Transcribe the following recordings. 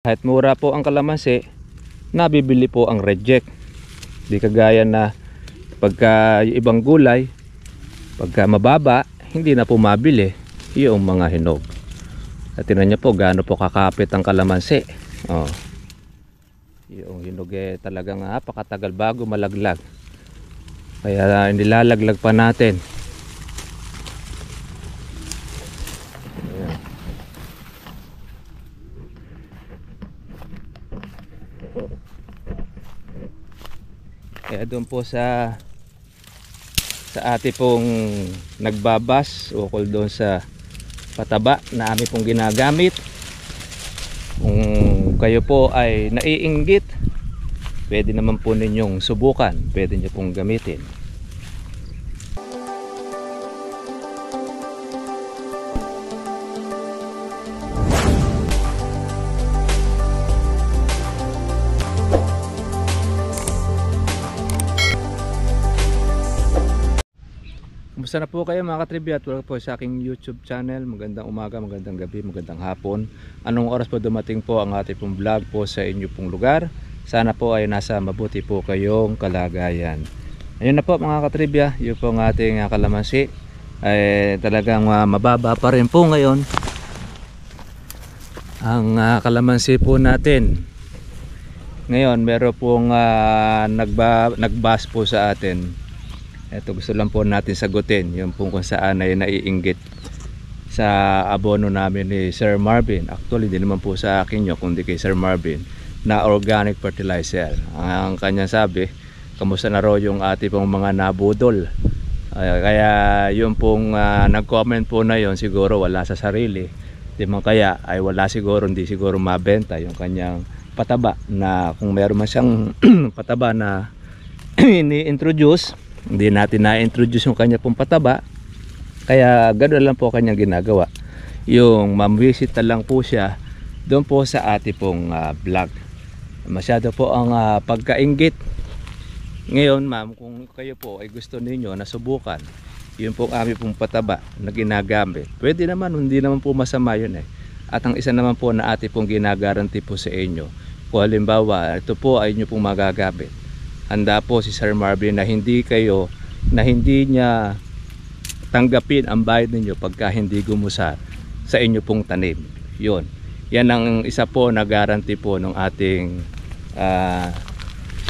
Kahit mura po ang kalamansi, nabibili po ang reject. Di kagaya na pagka ibang gulay, pagka mababa, hindi na po mabili yung mga hinog. At tingnan nyo po gaano po kakapit ang kalamansi. Oh. Yung hinog talagang napakatagal bago malaglag. Kaya nilalaglag pa natin. Ayan. Kaya doon po sa ate pong nagbabas ukol doon sa pataba na amin pong ginagamit, kung kayo po ay naiinggit, pwede naman po ninyong subukan, pwede nyo pong gamitin. Kumusta na po kayo mga katribya? At welcome po sa aking YouTube channel. Magandang umaga, magandang gabi, magandang hapon. Anong oras po dumating po ang ating pong vlog po sa inyo pong lugar? Sana po ay nasa mabuti po kayong kalagayan. Ayun na po mga katribya, yun po ang ating kalamansi ay talagang mababa pa rin po ngayon ang kalamansi po natin. Ngayon meron pong nagbas po sa atin. Ito gusto lang po natin sagutin yung kung saan ay naiinggit sa abono namin ni Sir Marvin. Actually hindi naman po sa akin yun, kundi kay Sir Marvin na organic fertilizer. Ang kanyang sabi, kamusta na raw yung ating pong mga nabudol. Kaya yung pong nag-comment po na yon siguro wala sa sarili. Di man kaya ay wala siguro, hindi siguro mabenta yung kanyang pataba, na kung meron man siyang pataba na ini-introduce, hindi natin na-introduce yung kanya pong pataba. Kaya ganoon lang po kanyang ginagawa. Yung mamvisita lang po siya doon po sa ating pong vlog. Masyado po ang pagkainggit. Ngayon ma'am, kung kayo po ay gusto ninyo na subukan yung pong aming pong pataba na ginagamit, pwede naman, hindi naman po masama yun eh. At ang isa naman po na ating pong ginagaranti po sa inyo, kung halimbawa ito po ay inyo pong magagamit, handa po si Sir Marvin na hindi niya tanggapin ang bayad ninyo pagka hindi gumusar sa inyo pong tanim. Yan ang isa po na guarantee po ng ating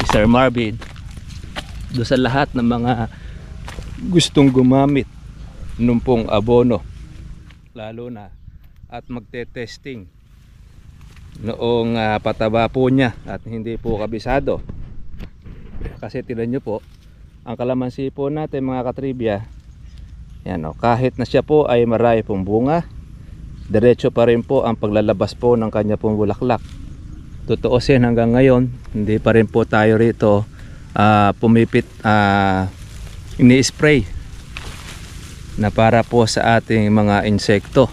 si Sir Marvin do sa lahat ng mga gustong gumamit nung pong abono, lalo na at magte-testing noong pataba po niya at hindi po kabisado. Kasi tignan nyo po ang kalamansi po natin mga katribya, yan o, kahit na siya po ay marami pong bunga, diretso pa rin po ang paglalabas po ng kanya pong bulaklak. Tutuusin hanggang ngayon hindi pa rin po tayo rito pumipit, ini-spray na para po sa ating mga insekto.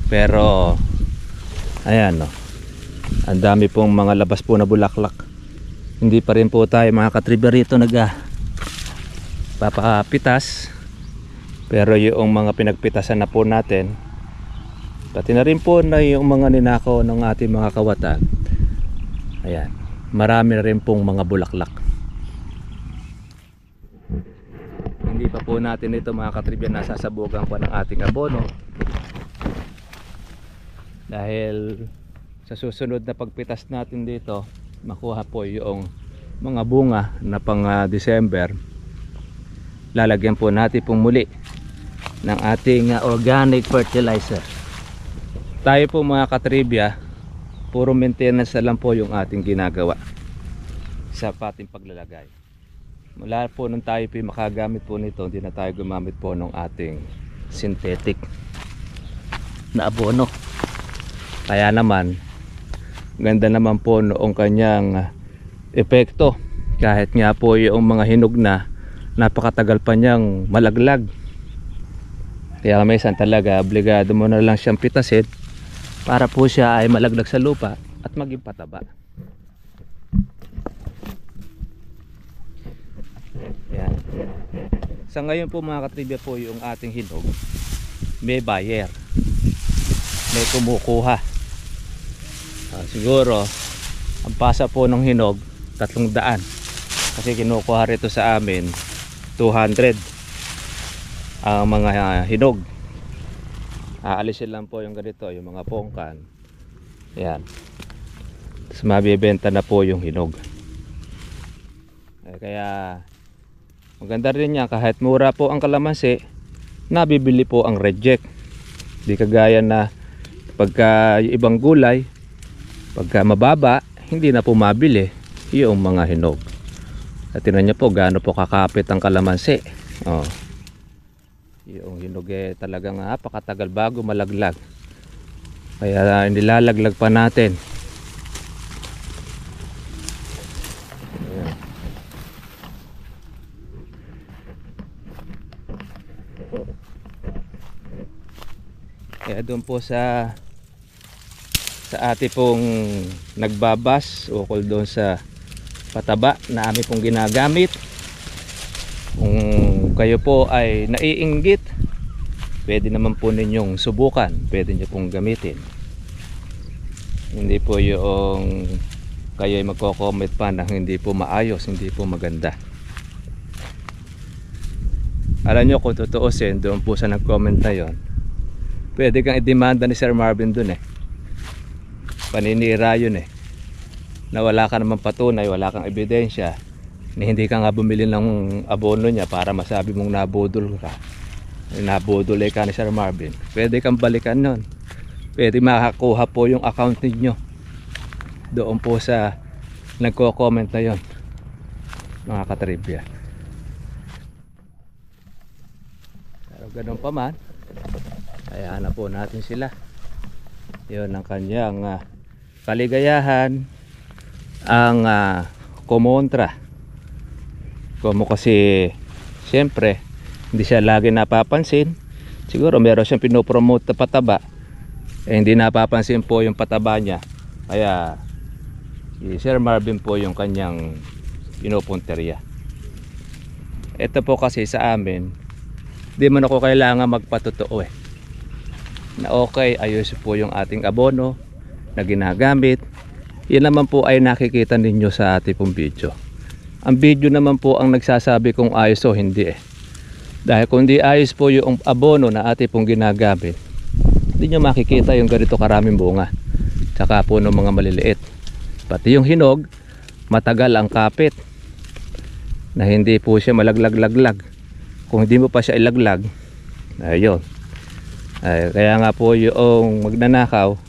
Pero ayan o, ang dami pong mga labas po na bulaklak. Hindi pa rin po tayo mga katribya rito papapitas. Pero yung mga pinagpitasan na po natin, pati na rin po na yung mga ninakaw ng ating mga kawatan, ayan, marami na rin pong mga bulaklak. Hindi pa po natin ito mga katribya nasasabugan pa ng ating abono, dahil sa susunod na pagpitas natin dito, makuha po yung mga bunga na pang December, lalagyan po natin pong muli ng ating organic fertilizer. Tayo po mga katribya, puro maintenance na lang po yung ating ginagawa sa ating paglalagay. Mula po nung tayo po makagamit po nito, hindi na tayo gumamit po ng ating synthetic na abono. Kaya naman ganda naman po noong kanyang epekto, kahit nga po yung mga hinog na napakatagal pa niyang malaglag. Kaya minsan talaga obligado mo na lang siyang pitasin para po siya ay malaglag sa lupa at maging pataba. Yan. Sa ngayon po mga katribya po yung ating hinog may buyer. may kumukuha. Siguro ang pasa po ng hinog 300, kasi kinukuha rito sa amin 200 ang mga hinog. Aalisin lang po yung ganito, yung mga pongkan. Ayan, tapos mabibenta na po yung hinog. Kaya maganda rin yan, kahit mura po ang kalamansi, nabibili po ang reject. Di kagaya na pagka yung ibang gulay, pagka mababa, hindi na po mabili yung mga hinog. At tingnan nyo po gaano po kakapit ang kalamansi. Yung hinog talagang napakatagal bago malaglag. Kaya nilalaglag pa natin. Kaya doon po sa ate pong nagbabas ukol doon sa pataba na amin pong ginagamit, kung kayo po ay naiinggit, pwede naman po ninyong subukan, pwede nyo pong gamitin. Hindi po yung kayo ay magko-comment pa na hindi po maayos, hindi po maganda. Alam nyo, kung tutuusin doon po sa nag-comment na yon, pwede kang i-demanda ni Sir Marvin dun paninira yun na wala ka naman patunay, wala kang ebidensya, na hindi ka nga bumili ng abono niya para masabi mong nabudol ka, nabudol ka ni Sir Marvin. Pwede kang balikan nun, pwede makakuha po yung account ninyo doon po sa nagko-comment na yon, mga katribya. Pero ganun pa man, kaya na po natin sila. Yun ang kanyang kaligayahan ang kumontra. Como kasi siyempre hindi siya lagi napapansin. Siguro meron siyang pinopromote na pataba, hindi napapansin po yung pataba niya. Kaya si Sir Marvin po yung kanyang pinupunterya. Ito po kasi sa amin, di man ako kailangan magpatotoo na okay, ayos po yung ating abono na ginagamit. Yan naman po ay nakikita ninyo sa ating pong video. Ang video naman po ang nagsasabi kung ayos o hindi Dahil kung di ayos po yung abono na ating pong ginagamit, hindi nyo makikita yung ganito karaming bunga, tsaka po ng mga maliliit. Pati yung hinog, matagal ang kapit, na hindi po siya malaglag-laglag. Kung hindi mo pa siya ilaglag, ayun. Kaya nga po yung magnanakaw,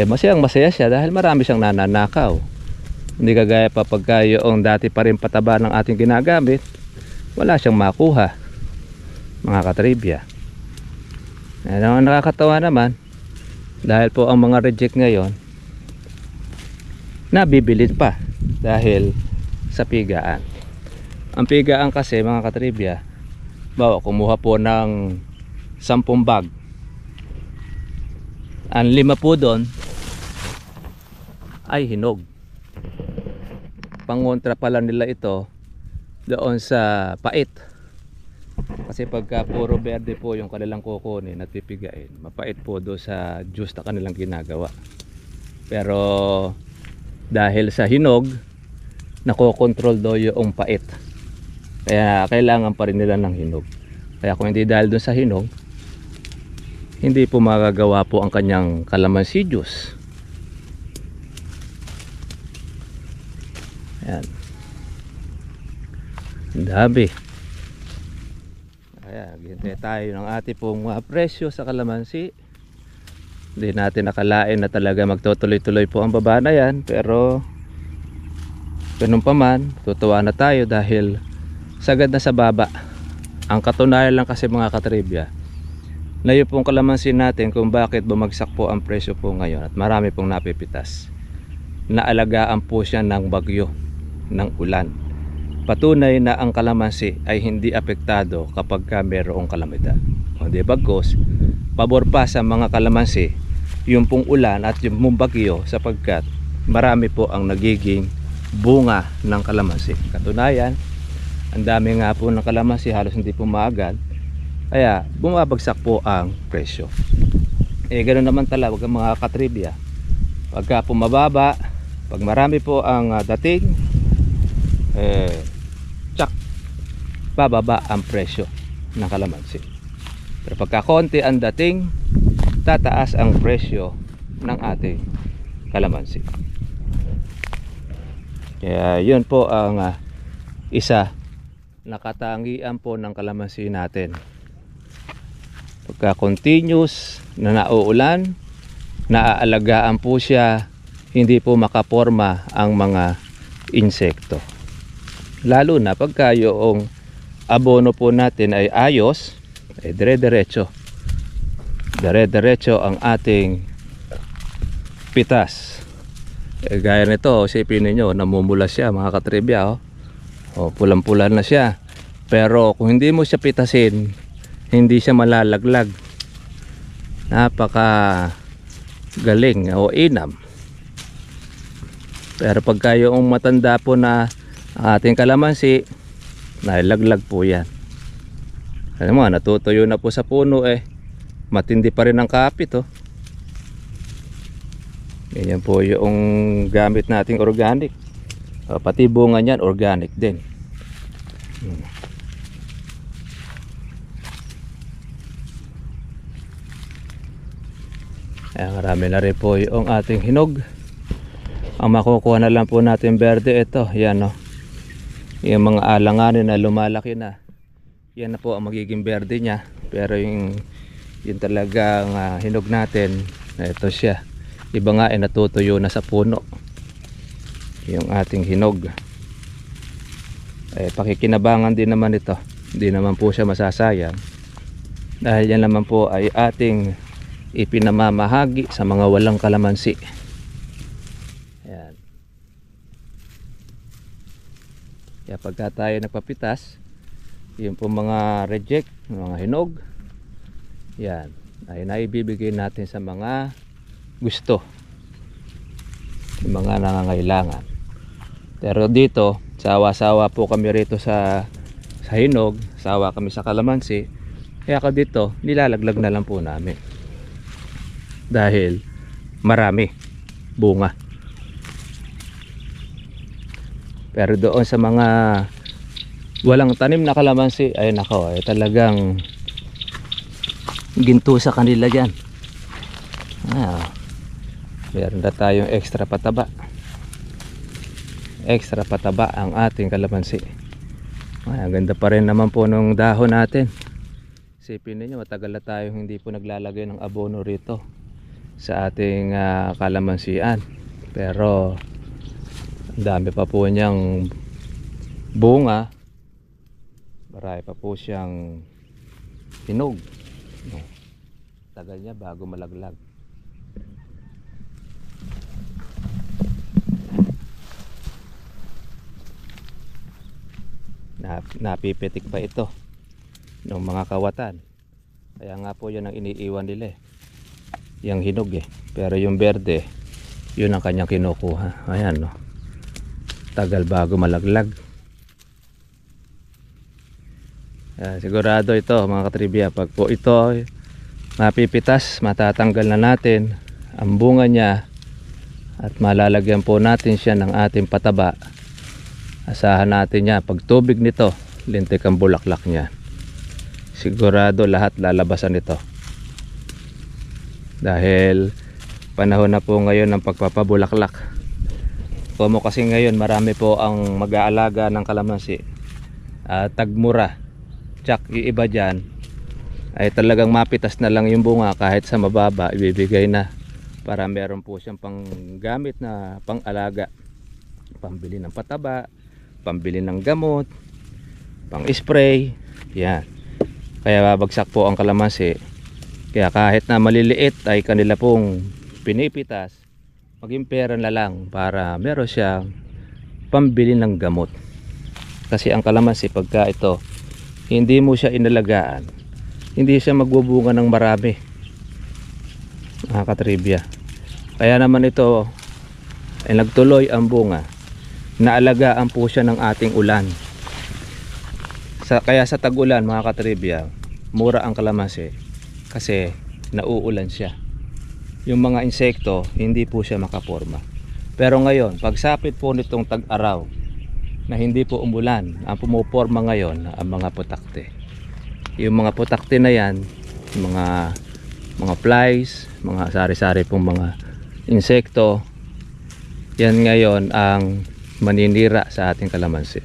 masayang masaya siya dahil marami siyang nananakaw. Hindi kagaya pa pagka yung dati pa rin pataba ng ating ginagamit, wala siyang makuha, mga katribya. Nakakatawa naman dahil po ang mga reject ngayon nabibili pa dahil sa pigaan. Ang pigaan kasi, mga katribya, bawa kumuha po ng 10 bag, ang 5 po doon ay hinog. Pangontra pala nila ito doon sa pait, kasi pagka puro berde po yung kanilang kukunin at pipigain, mapait po doon sa juice na kanilang ginagawa. Pero dahil sa hinog, nakokontrol daw yung pait, kaya kailangan pa rin nila ng hinog. Kaya kung hindi dahil doon sa hinog, hindi po magagawa po ang kanyang kalamansi juice. Ayan, ang dami. Kaya hintay tayo ng ating pong presyo sa kalamansi. Hindi natin nakalain na talaga magtutuloy-tuloy po ang baba na yan, pero ganun pa man, tutuwa na tayo dahil sagad na sa baba. Ang katunayan lang kasi, mga katribya, na yung pong kalamansi natin kung bakit bumagsak po ang presyo po ngayon at marami pong napipitas, naalagaan po siya ng bagyo, ng ulan. Patunay na ang kalamansi ay hindi apektado kapag mayroong kalamidad. Kundi bagkos, pabor pa sa mga kalamansi yung pong ulan at yung pong bagyo, sapagkat marami po ang nagiging bunga ng kalamansi. Katunayan, ang dami nga po ng kalamansi, halos hindi po maagad, kaya bumabagsak po ang presyo. Ganoon naman talaga mga katribya. Pagka pumababa, pag marami po ang dating, tsak, bababa ang presyo ng kalamansi. Pero pagka konti ang dating, tataas ang presyo ng ating kalamansi. Kaya yun po ang isa na katangian po ng kalamansi natin. Pagka continuous na nauulan, naaalagaan po siya, hindi po makaporma ang mga insekto. Lalo na pagka yung abono po natin ay ayos, ay dire-diretso ang ating pitas. Gaya nito, isipin ninyo, namumula siya mga katribya. Pulang-pula na siya. Pero kung hindi mo siya pitasin, hindi siya malalaglag. Napaka galing o inam. Pero pagka yung matanda po na ating kalamansi, nalaglag po yan. Alam mo, natutuyo na po sa puno matindi pa rin ang kapit Ganyan po yung gamit nating organic. Pati bunga niyan organic din. Marami na rin po yung ating hinog. Ang makukuha na lang po natin berde ito, yan yung mga alanganin na lumalaki na, yan na po ang magiging berde nya. Pero yung talagang hinog natin, ito siya, iba nga natutuyo na sa puno yung ating hinog. Pakikinabangan din naman ito, hindi naman po siya masasayang, dahil yan naman po ay ating ipinamamahagi sa mga walang kalamansi. Ayan. Kaya pagka tayo nagpapitas, yung po mga reject, mga hinog, yan ay naibibigay natin sa mga gusto, yung mga nangangailangan. Pero dito, sawa-sawa po kami rito sa hinog, sawa kami sa kalamansi, kaya dito nilalaglag na lang po namin dahil marami bunga. Pero doon sa mga walang tanim na kalamansi, ay nako, ay talagang ginto sa kanila dyan. Meron na tayong extra pataba ang ating kalamansi. Ang ganda pa rin naman po nung dahon natin. Isipin niyo, matagal na tayong hindi po naglalagay ng abono rito sa ating kalamansian, pero ang dami pa po niyang bunga, marami pa po siyang hinog. Tagal niya bago malaglag. Napipitik pa ito ng mga kawatan, kaya nga po yun ang iniiwan nila yung hinog pero yung berde, yun ang kanyang kinukuha. Ayan tagal bago malaglag. Sigurado ito mga katribya, pag po ito mapipitas, matatanggal na natin ang bunga niya at malalagyan po natin siya ng ating pataba. Asahan natin niya, pag tubig nito, lintik ang bulaklak niya. Sigurado lahat lalabasan ito. Dahil panahon na po ngayon ng pagpapabulaklak. Como kasi ngayon marami po ang mag-aalaga ng kalamansi, tagmura, tsak yung iba dyan ay talagang mapitas na lang yung bunga, kahit sa mababa ibibigay na, para meron po siyang pang gamit na pang alaga, pambili ng pataba, pambili ng gamot, pang spray. Yan, kaya babagsak po ang kalamansi. Kaya kahit na maliliit ay kanila pong pinipitas, maging pera na lang para meron siyang pambili ng gamot. Kasi ang kalamansi, pagka ito hindi mo siya inalagaan, hindi siya magbubunga ng marami, mga katribya. Kaya naman ito ay nagtuloy ang bunga, naalagaan po siya ng ating ulan. Kaya sa tag-ulan mga katribya, mura ang kalamansi kasi nauulan siya. yung mga insekto, hindi po siya makaporma. Pero ngayon, pagsapit po nitong tag-araw na hindi po umulan, ang pumuporma ngayon ang mga putakte. Yung mga putakte na yan, mga flies, mga sari-sari pong mga insekto, yan ngayon ang maninira sa ating kalamansi.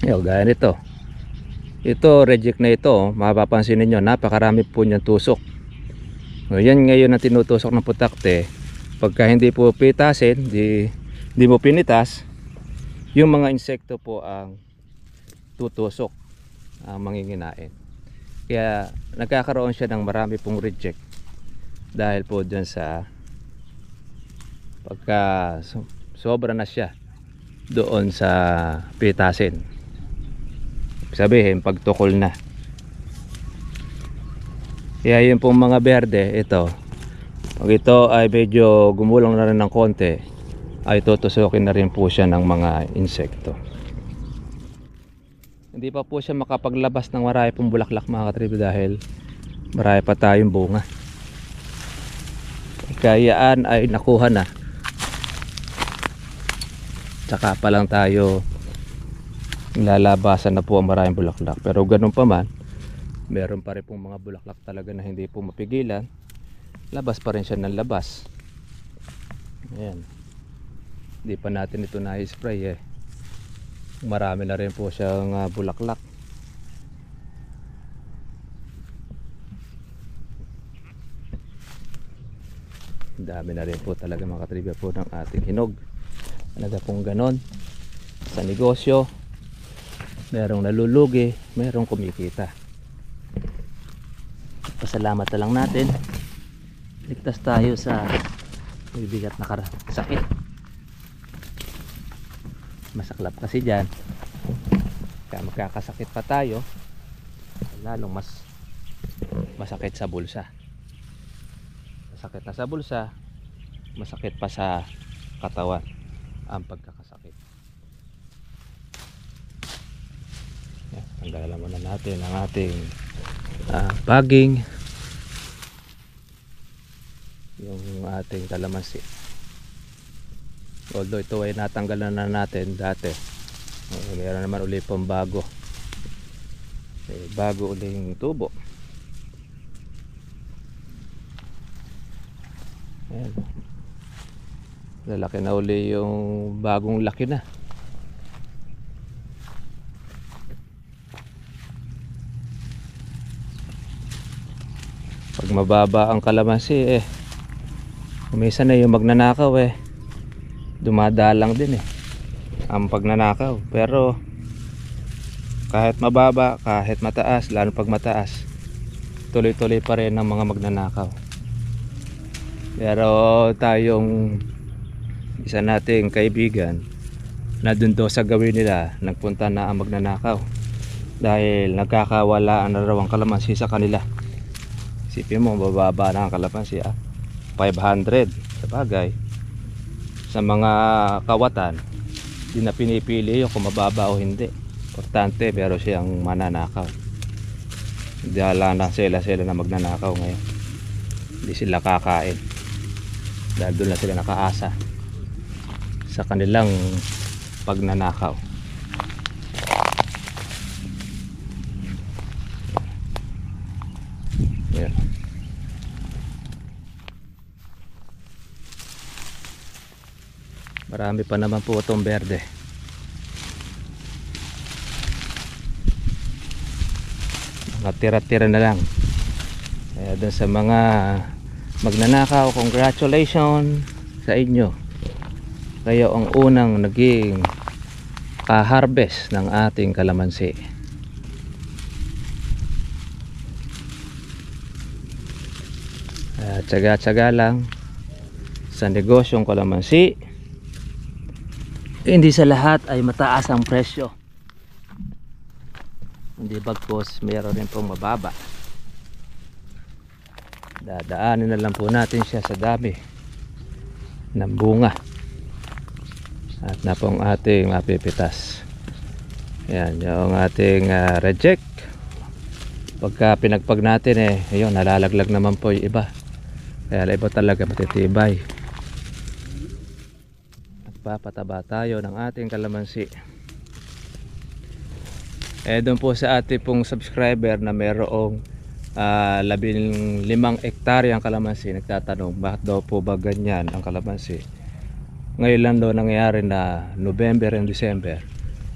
Yo, gaya nito. Ito, reject na ito, mapapansin niyo napakarami po niyang tusok. Yan ngayon ang tinutusok ng putakte. Pagka hindi po pitasin, di mo pinitas, yung mga insekto po ang tutusok, ang manginginain. Kaya nagkakaroon siya ng marami pong reject dahil po dyan sa pagka sobra na siya doon sa pitasin. Sabihin pagtukol na. Kaya yun pong mga berde, ito pag ito ay medyo gumulong na rin ng konti, ay tutusukin na rin po siya ng mga insekto. Hindi pa po siya makapaglabas ng marami pong bulaklak mga katribe dahil marami pa tayong bunga. Kayaan ay nakuha na, tsaka pa lang tayo lalabasan na po ang maraming bulaklak. Pero ganun pa man, meron pa rin pong mga bulaklak talaga na hindi po mapigilan, labas pa rin siya ng labas. Ayan, hindi pa natin ito na-spray marami na rin po siyang bulaklak. Dami na rin po talaga mga katribya po ng ating hinog. Talaga pong ganon sa negosyo, merong nalulugi, merong kumikita. Pasalamat na lang natin, ligtas tayo sa bibigat na sakit. Masaklap kasi dyan, kaya magkakasakit pa tayo, lalong mas masakit sa bulsa. Masakit na sa bulsa, masakit pa sa katawan ang pagkakasakit. Yan, tanggalan muna natin ang ating bagging, yung ating kalamansi. Although ito ay natanggalan na natin dati, mayroon naman ulit pang bago, bago uling tubo. Ayan, lalaki na uli yung bagong laki na. Pag mababa ang kalamansi minsan na yung magnanakaw dumadalang din ang pagnanakaw. Pero kahit mababa, kahit mataas, lalo pag mataas, tuloy-tuloy pa rin ang mga magnanakaw. Pero tayong isa nating kaibigan na dun do sa gawin nila, nagpunta na ang magnanakaw dahil nagkakawalaan na raw ang kalamansi sa kanila. Isipin mo, bababa na ang kalamansi 500. Sa bagay, sa mga kawatan, di na pinipili yung kung mababa o hindi. Importante, pero siyang mananakaw. Dala na sila na magnanakaw ngayon. Hindi sila kakain dahil doon na sila nakaasa sa kanilang pagnanakaw. Yeah. Marami pa naman po itong berde. Mga tira-tira na lang. Kaya dun sa mga magnanakaw, congratulations sa inyo. Kayo ang unang naging ka-harvest ng ating kalamansi. Tsaga-tsaga lang sa negosyong kalamansi. Hindi sa lahat ay mataas ang presyo. Hindi bagkos mayroon rin pong mababa. Dadaanin na lang po natin siya sa dami ng bunga at na pong ating mapipitas. Yan yung ating reject. Pagka pinagpag natin ayun, nalalaglag naman po yung iba. Kaya iba talaga matitibay. Nagpapataba tayo ng ating kalamansi. Doon po sa ating pong subscriber na mayroong 15 hektaryang kalamansi, nagtatanong bakit daw po ba ganyan ang kalamansi. Ngayon lang daw nangyayari na November and December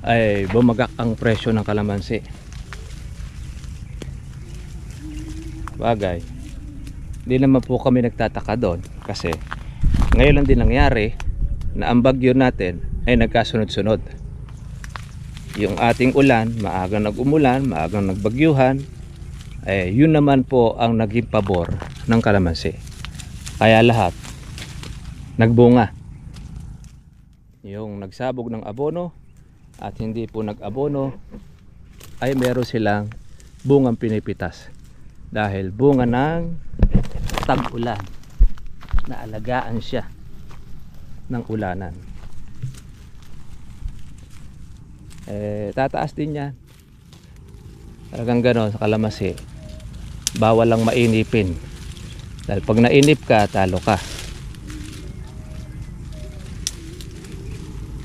ay bumagak ang presyo ng kalamansi. Bagay, hindi naman po kami nagtataka doon kasi ngayon lang din nangyari na ang bagyo natin ay nagkasunod-sunod. Yung ating ulan, maagang nag-umulan, maagang nagbagyuhan, yun naman po ang naging pabor ng kalamansi. Kaya lahat nagbunga. Yung nagsabog ng abono at hindi po nag-abono ay meron silang bungang pinipitas dahil bunga ng tag-ulan, na alagaan siya ng ulanan. Tataas din yan. Talagang ganon sa kalamansi. Bawal lang mainipin dahil pag nainip ka, talo ka.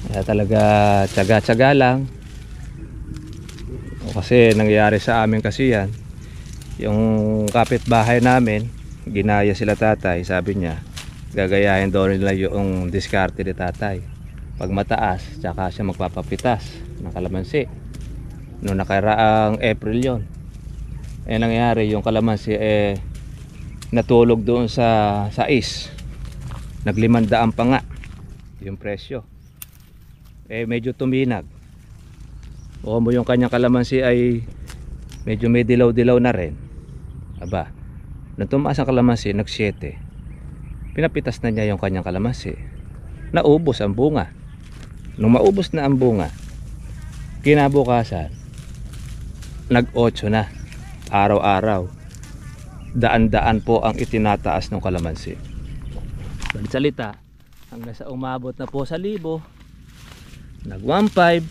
Kaya talaga tsaga-tsaga lang. Kasi nangyayari sa amin kasi yan, yung kapitbahay namin, ginaya sila tatay. Sabi niya gagayahin daw nila yung diskarte ni tatay. Pag mataas, tsaka siya magpapapitas ng kalamansi. Noong nakaraang April yon, nangyari yung kalamansi natulog doon sa is. Nag-500 pa nga yung presyo. Medyo tuminag. O mo yung kanyang kalamansi ay medyo may dilaw-dilaw na rin. Aba, nung tumaas ang kalamansi, nag-7. Pinapitas na niya yung kanyang kalamansi. Naubos ang bunga. Nung maubos na ang bunga, kinabukasan, nag-8 na. Araw-araw, daan-daan po ang itinataas ng kalamansi. Balik salita, hanggang sa umabot na po sa 1,000, nag 1,500,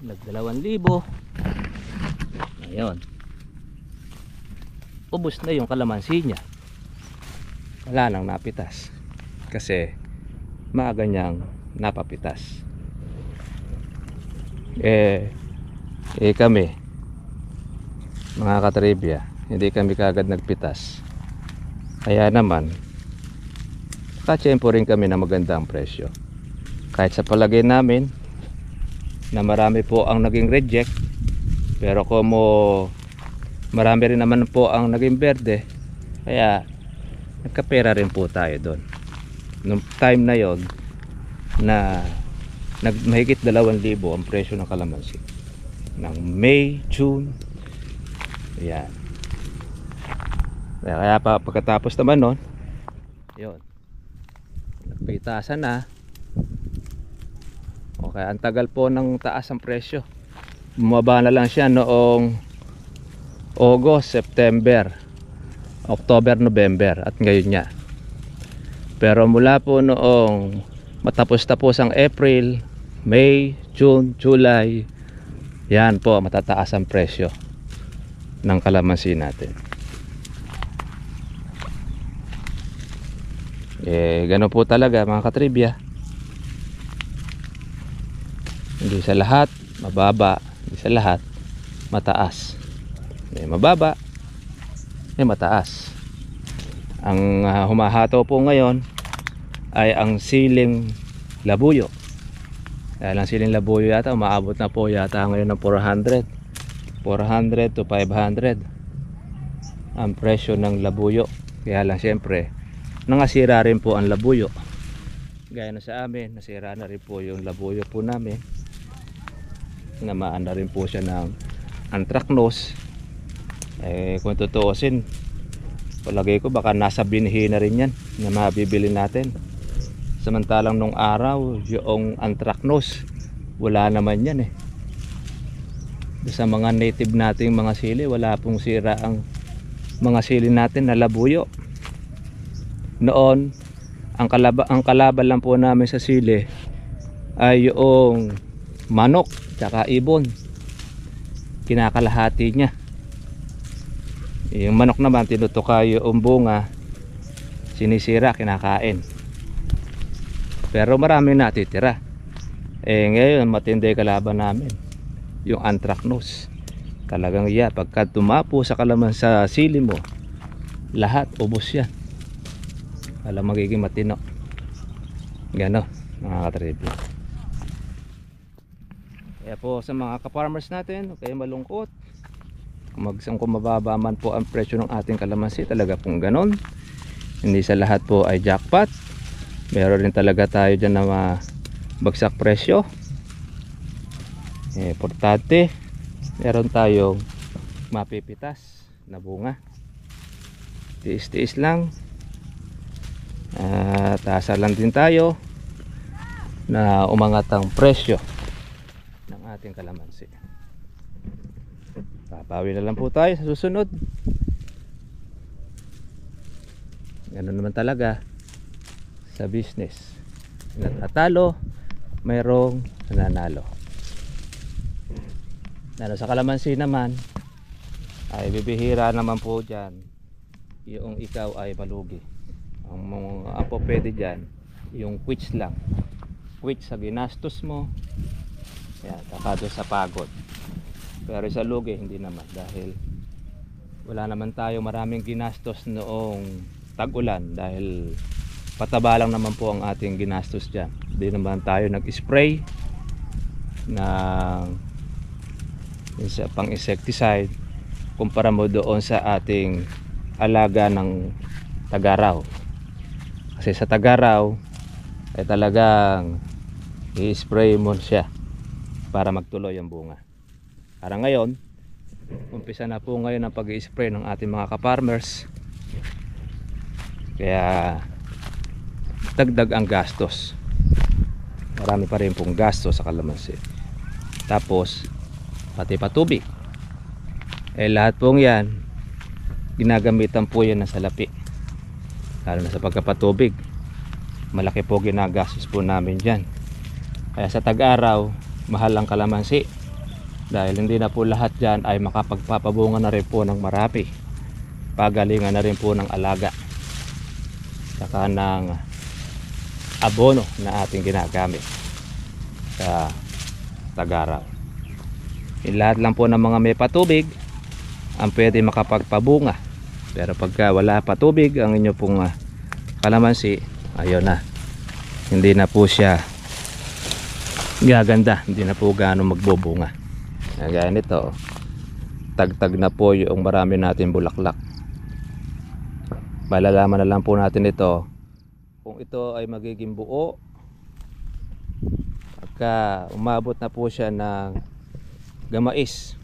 nag 2,000. Ngayon, ubos na yung kalamansi niya. Wala nang napitas kasi maaga niyang napapitas. Kami mga katribya, hindi kami kagad nagpitas. Kaya naman katsyempo rin kami na magandang presyo. Kahit sa palagay namin na marami po ang naging reject, pero como marami rin naman po ang naging berde, kaya nagkapera rin po tayo doon. Nung time na yon na mahigit 2,000 ang presyo ng kalamansi ng May, June. Ayan. Kaya pagkatapos naman nun, yun, nagpitasan na. Okay, ang tagal po ng taas ang presyo. Bumaba na lang siya noong August, September, October, November at ngayon niya. Pero mula po noong matapos-tapos ang April, May, June, July, yan po matataas ang presyo ng kalamansi natin. Gano'n po talaga mga katribya. Hindi sa lahat mababa, hindi sa lahat mataas. Mababa, mataas. Ang humahato po ngayon ay ang siling labuyo. Dahil ang siling labuyo yata umaabot na po yata ngayon ng 400 to 500 ang presyo ng labuyo. Kaya lang siyempre nangasira rin po ang labuyo. Gaya na sa amin, nasira na rin po yung labuyo po namin. Namaan na rin po siya ng anthracnose. Kung tutuusin, palagay ko baka nasa binhi na rin yan na mabibili natin. Samantalang nung araw yung anthracnose wala naman yan sa mga native nating mga sili, wala pong sira ang mga sili natin na labuyo. Noon ang kalaban lang po namin sa sili ay yung manok tsaka ibon. Kinakalahati niya. Yung manok naman tinutuka yung bunga, sinisira, kinakain. Pero marami natitira. Ngayon matindi kalaban namin, yung anthracnose. Talagang pagka tumapo sa sa sili mo, lahat ubos yan. Alam, magiging matino. Gano, mga katribya. Kaya po sa mga ka-farmers natin, huwag kayong malungkot. Kung mababa man po ang presyo ng ating kalamansi, talaga pong ganon. Hindi sa lahat po ay jackpot. Meron rin talaga tayo dyan na bagsak presyo. Importante, meron tayong mapipitas na bunga. Tiis-tiis lang. Taasa lang din tayo na umangat ang presyo ng ating kalamansi. Papawi na lang po tayo sa susunod. Ganun naman talaga sa business. Natatalo, mayroong nananalo. Lalo sa kalamansi naman, ay bibihira naman po dyan yung ikaw ay malugi. Ang mga po pwede dyan, yung quits lang. Quits sa ginastos mo, takado sa pagod. Pero sa lugi hindi naman, dahil wala naman tayo maraming ginastos noong tag-ulan, dahil pataba lang naman po ang ating ginastos dyan. Hindi naman tayo nag-spray ng pang insecticide kumpara mo doon sa ating alaga ng tag-araw. Kasi sa tag-araw ay talagang i-spray mo siya para magtuloy ang bunga. Para ngayon, umpisa na po ngayon ang pag-i-spray ng ating mga ka-farmers. Kaya dagdag ang gastos. Marami pa rin pong gastos sa kalamansi. Tapos pati patubig. Lahat pong yan ginagamitan po yan ng salapi. Lalo na sa pagkapatubig, malaki po ginagastos po namin dyan. Kaya sa tag-araw, mahal ang kalamansi, dahil hindi na po lahat dyan ay makapagpapabunga na rin po ng marami. Pagalingan na rin po ng alaga, saka ng abono na ating ginagamit sa tag-araw. Lahat lang po ng mga may patubig ang pwede makapagpabunga. Pero pagka wala patubig ang inyo pong kalamansi, ayun na, hindi na po siya gaganda, hindi na po gaano magbubunga. Gaya nito, tagtag na po yung marami natin bulaklak. Malalaman na lang po natin ito kung ito ay magiging buo pagka umabot na po siya ng gamais.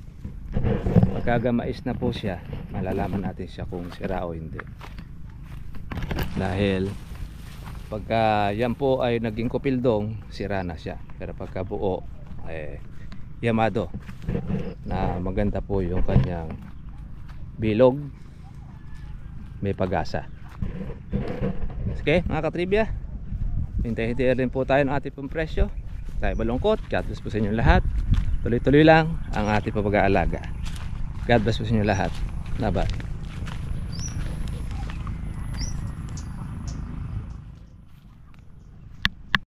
Pagka gamais na po siya, malalaman natin siya kung sira o hindi. Dahil pagka yan po ay naging kupildong, sira na siya. Pero pagka buo, yamado, na maganda po yung kanyang bilog, may pag-asa. Okay, mga katribya, hintay-hintay rin po tayo ng ating pong presyo. Tayo malungkot. God bless po sa inyo lahat. Tuloy-tuloy lang ang ating pag-aalaga. God bless po sa inyo lahat. Bye-bye.